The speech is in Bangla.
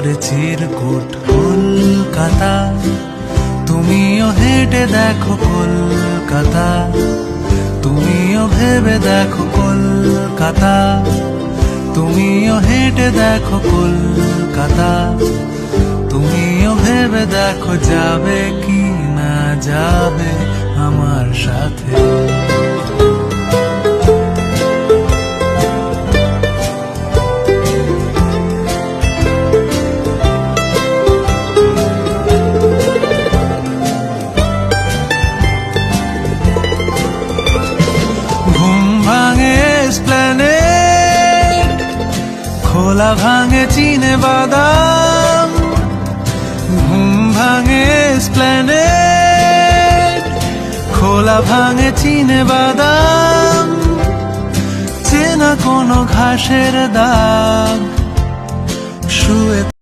চিরকুট কলকাতা, তুমিও হেঁটে দেখো কলকাতা, তুমিও ভেবে দেখো কলকাতা, তুমিও হেঁটে দেখো কলকাতা, তুমিও ভেবে দেখো যাবে কি না যাবে আমার সাথে। খোলা ভাঙে চিনে বাদাম, ঘুম ভাঙে এসপ্ল্যানেড, খোলা ভাঙে চিনে বাদাম, চেনা কোনো ঘাসের দাগ শুয়ে